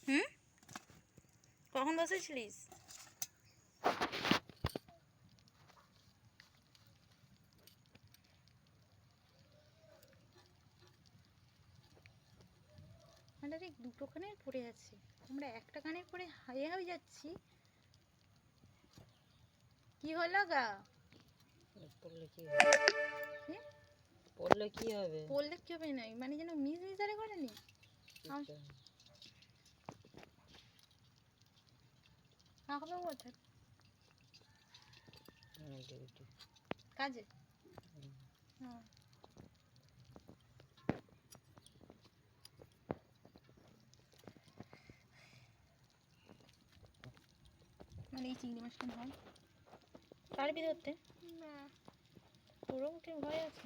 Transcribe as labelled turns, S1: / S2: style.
S1: হুম, কখন বসেছিলিস? আমাদের দুটো কানের পড়ে আছে, আমরা একটা কানের পরে হাই হয়ে যাচ্ছি। কি হলো গা?
S2: পড়লে কি হবে? পড়লে কি হবে?
S1: পড়লে কি হবে না, মানে যেন মিস মিসারে করেনি। কাজে মানে এই চিংড়ি মাছটা হয় পারবি ধরতে? না, তোরও উঠে ভয় আছে।